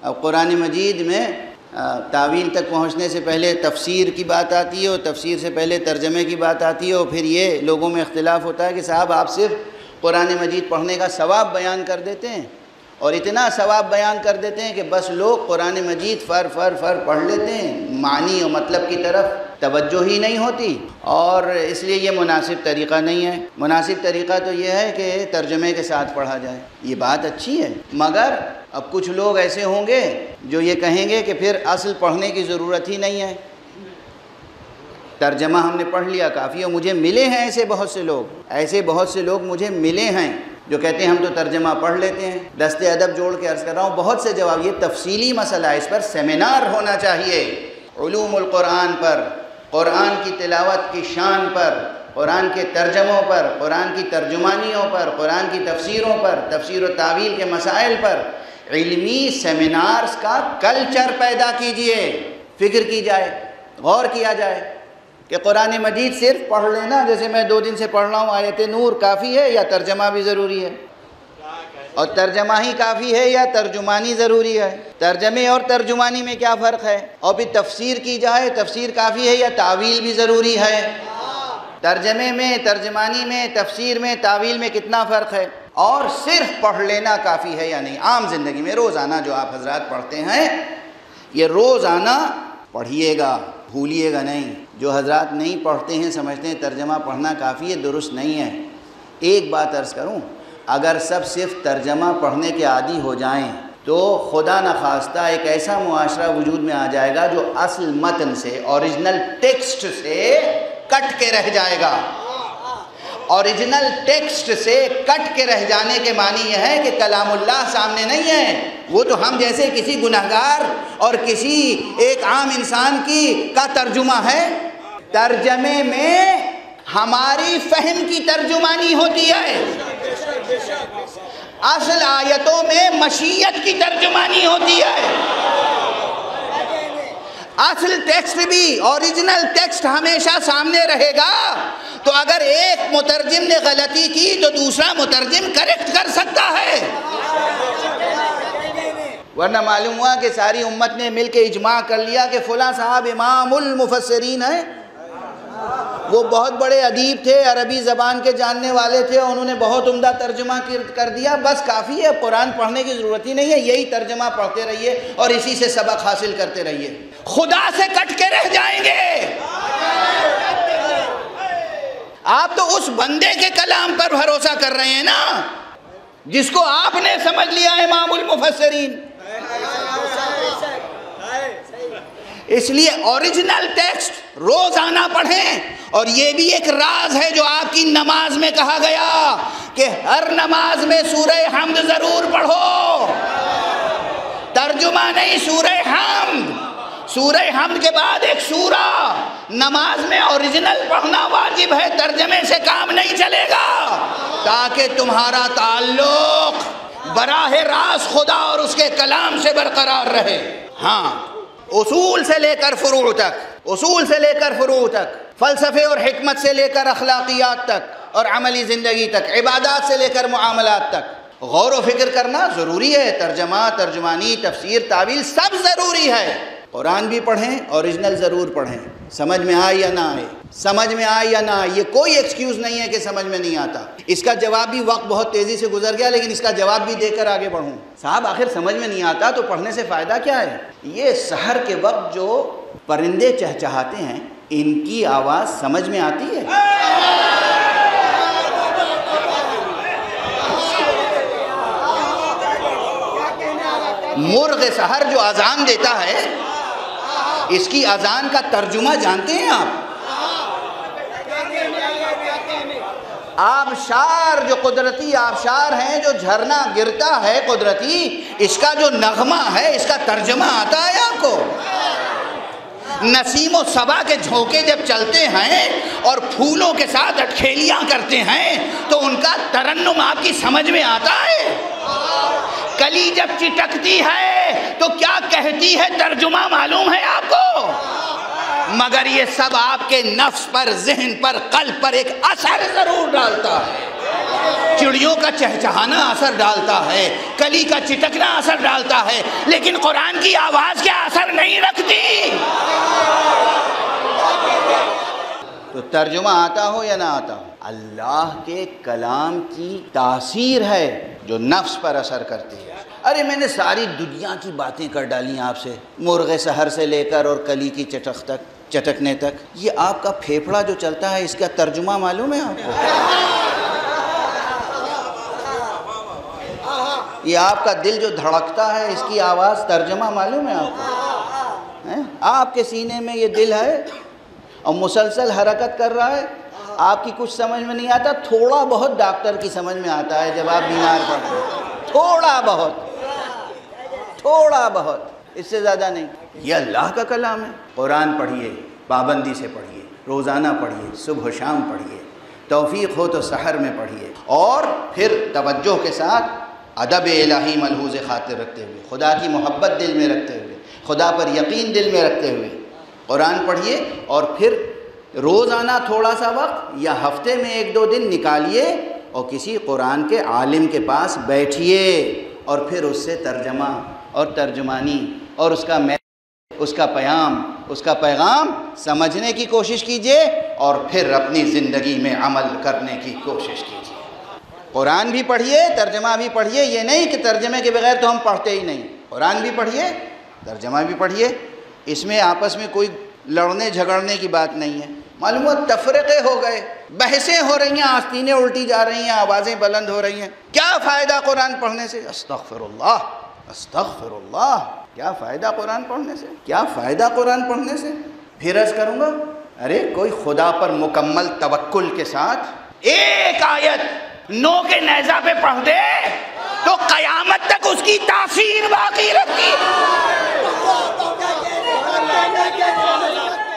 اب قرآن مجید میں تعویل تک پہنچنے سے پہلے تفسیر کی بات آتی ہے اور تفسیر سے پہلے ترجمے کی بات آتی ہے، اور پھر یہ لوگوں میں اختلاف ہوتا ہے کہ صاحب آپ صرف قرآن مجید پڑھنے کا ثواب بیان کر دیتے ہیں، اور اتنا ثواب بیان کر دیتے ہیں کہ بس لوگ قرآن مجید فر پڑھ لیتے ہیں، معنی و مطلب کی طرف توجہ ہی نہیں ہوتی، اور اس لیے یہ مناسب طریقہ نہیں ہے۔ مناسب طریقہ تو یہ ہے کہ ترجمے کے ساتھ پڑھا جائے، یہ بات اچھی ہے، مگر اب کچھ لوگ ایسے ہوں گے جو یہ کہیں گے کہ پھر اصل پڑھنے کی ضرورت ہی نہیں ہے، ترجمہ ہم نے پڑھ لیا کافی ہے۔ مجھے ملے ہیں ایسے بہت سے لوگ مجھے ملے ہیں جو کہتے ہیں ہم تو ترجمہ پڑھ لیتے ہیں۔ دست ادب جوڑ کے عرض کر رہا ہوں، بہت سے جواب، یہ تفصیلی مسئلہ ہے، اس پر سیمینار ہونا چاہیے، علوم القرآن پر، قرآن کی تلاوت کی شان پر، قرآن کے ترجموں پر، قرآن کی ترجمانیوں پر، قرآن کی تفسیروں پر، تفسیر و تعویل کے مسائل پر علمی سیمینارز کا کلچر پیدا کیجئے، فکر کی جائے، غور کیا جائے کہ قرآن مجید صرف پڑھ لینا، جیسے میں 2 دن سے پڑھ رہا ہوں آیت نور، کافی ہے یا ترجمہ بھی ضروری ہے؟ اور ترجمہ ہی کافی ہے یا ترجمانی ضروری ہے؟ ترجمے اور ترجمانی میں کیا فرق ہے؟ اور پھر تفسیر کی جائے، تفسیر کافی ہے یا تعویل بھی ضروری ہے؟ ترجمے میں، ترجمانی میں، تفسیر میں، تعویل میں کتنا فرق ہے؟ اور صرف پڑھ لینا کافی ہے یا نہیں؟ عام زندگی میں روزانہ جو آپ حضرات پڑھتے ہیں، یہ روزانہ پڑھیے گا، بھولیے گا نہیں۔ جو حضرات نہیں پڑھتے ہیں سمجھتے ہیں ترجمہ پڑھنا کافی ہے، درست نہیں ہے۔ ایک بات عرض کروں، اگر سب صرف ترجمہ پڑھنے کے عادی ہو جائیں تو خدا نخواستہ ایک ایسا معاشرہ وجود میں آ جائے گا جو اصل متن سے، اوریجنل ٹیکسٹ سے کٹ کے رہ جائے گا۔ اوریجنل ٹیکسٹ سے کٹ کے رہ جانے کے معنی یہ ہے کہ کلام اللہ سامنے نہیں ہے، وہ تو ہم جیسے کسی گنہگار اور کسی ایک عام انسان کا ترجمہ ہے۔ ترجمے میں ہماری فہم کی ترجمانی ہوتی ہے، اصل آیتوں میں مشیت کی ترجمانی ہوتی ہے۔ اصل ٹیکسٹ بھی، اوریجنل ٹیکسٹ ہمیشہ سامنے رہے گا، تو اگر ایک مترجم نے غلطی کی تو دوسرا مترجم کریکٹ کر سکتا ہے، ورنہ معلوم ہوا کہ ساری امت نے مل کے اجماع کر لیا کہ فلاں صاحب امام المفسرین ہیں، وہ بہت بڑے ادیب تھے، عربی زبان کے جاننے والے تھے، اور انہوں نے بہت عمدہ ترجمہ کر دیا، بس کافی ہے، قرآن پڑھنے کی ضرورت ہی نہیں ہے، یہی ترجمہ پڑھتے رہیے اور اسی سے سبق حاصل کرتے رہیے۔ خدا سے کٹ کے رہ جائیں گے۔ آپ تو اس بندے کے کلام پر بھروسہ کر رہے ہیں نا جس کو آپ نے سمجھ لیا امام المفسرین۔ اس لیے اوریجنل ٹیکسٹ روزانہ پڑھیں، اور یہ بھی ایک راز ہے جو آپ کی نماز میں کہا گیا کہ ہر نماز میں سورہ حمد ضرور پڑھو، ترجمہ نہیں، سورہ حمد۔ سورہ حمد کے بعد ایک سورہ نماز میں اوریجنل پڑھنا واجب ہے، ترجمے سے کام نہیں چلے گا، تاکہ تمہارا تعلق براہ راست خدا اور اس کے کلام سے برقرار رہے۔ ہاں، اصول سے لے کر فروع تک، فلسفے اور حکمت سے لے کر اخلاقیات تک اور عملی زندگی تک، عبادات سے لے کر معاملات تک غور و فکر کرنا ضروری ہے۔ ترجمہ، ترجمانی، تفسیر، تعویل سب ضروری ہے۔ قرآن بھی پڑھیں، اوریجنل ضرور پڑھیں، سمجھ میں آئے یا نہ آئے، یہ کوئی ایکسکیوز نہیں ہے کہ سمجھ میں نہیں آتا۔ اس کا جواب بھی، وقت بہت تیزی سے گزر گیا لیکن اس کا جواب بھی دے کر آگے بڑھوں۔ صاحب آخر سمجھ میں نہیں آتا تو پڑھنے سے فائدہ کیا ہے؟ یہ سحر کے وقت جو پرندے چہچہاتے ہیں، ان کی آواز سمجھ میں آتی ہے؟ مرغ سحر جو اذان دیتا ہے، اس کی اذان کا ترجمہ جانتے ہیں آپ؟ آبشار جو قدرتی آبشار ہیں، جو جھرنا گرتا ہے قدرتی، اس کا جو نغمہ ہے، اس کا ترجمہ آتا ہے آپ کو؟ نسیم و صبا کے جھونکے جب چلتے ہیں اور پھولوں کے ساتھ اٹکھیلیاں کرتے ہیں تو ان کا ترنم آپ کی سمجھ میں آتا ہے؟ کلی جب چٹکتی ہے تو کیا کہتی ہے، ترجمہ معلوم ہے آپ کو؟ مگر یہ سب آپ کے نفس پر، ذہن پر، قلب پر ایک اثر ضرور ڈالتا ہے۔ چڑیوں کا چہچہانا اثر ڈالتا ہے، کلی کا چٹکنا اثر ڈالتا ہے، لیکن قرآن کی آواز کیا اثر نہیں رکھتی؟ تو ترجمہ آتا ہو یا نہ آتا ہو، اللہ کے کلام کی تاثیر ہے جو نفس پر اثر کرتی ہے۔ ارے میں نے ساری دنیا کی باتیں کر ڈالی آپ سے، مرغ سحر سے لے کر اور کلی کی چٹکنے تک، یہ آپ کا پھیپھڑا جو چلتا ہے اس کا ترجمہ معلوم ہے آپ کو؟ یہ آپ کا دل جو دھڑکتا ہے اس کی آواز ترجمہ معلوم ہے آپ کو؟ آپ کے سینے میں یہ دل ہے اور مسلسل حرکت کر رہا ہے، آپ کی کچھ سمجھ میں نہیں آتا، تھوڑا بہت ڈاکٹر کی سمجھ میں آتا ہے جب آپ بیمار پڑتے ہیں، تھوڑا بہت، اس سے زیادہ نہیں۔ یہ اللہ کا کلام ہے۔ قرآن پڑھیے، پابندی سے پڑھیے، روزانہ پڑھیے، صبح و شام پڑھیے، توفیق ہو تو سحر میں پڑھیے، اور پھر توجہ کے ساتھ ادب الہی ملحوظ خاطر رکھتے ہوئے، خدا کی محبت دل میں رکھتے ہوئے، خدا پر یقین دل میں رکھتے ہوئے قرآن پڑھیے، اور پھر روزانہ تھوڑا سا وقت یا ہفتے میں 1-2 دن نکالیے اور کسی قرآن کے عالم کے پاس بیٹھیے، اور پھر اس سے ترجمہ اور ترجمانی اور اس کا پیغام سمجھنے کی کوشش کیجئے، اور پھر اپنی زندگی میں عمل کرنے کی کوشش کیجئے۔ قرآن بھی پڑھیے، ترجمہ بھی پڑھیے، یہ نہیں کہ ترجمے کے بغیر تو ہم پڑھتے ہی نہیں، قرآن بھی پڑھیے، ترجمہ بھی پڑھیے، اس میں آپس میں کوئی لڑنے جھگڑنے کی بات نہیں ہے۔ معلوم ہوا تفرقے ہو گئے، بحثیں ہو رہی ہیں، آستینیں الٹی جا رہی ہیں، آوازیں بلند ہو رہی ہیں، کیا فائدہ قرآن پڑھنے سے؟ استغفر اللہ، کیا فائدہ قرآن پڑھنے سے؟ کیا فائدہ قرآن پڑھنے سے؟ پھر عرض کروں گا، ارے کوئی خدا پر مکمل توکل کے ساتھ ایک آیت 9 کے نیزہ پہ پڑھ دے تو قیامت تک اس کی تاثیر باقی رہتی ہے۔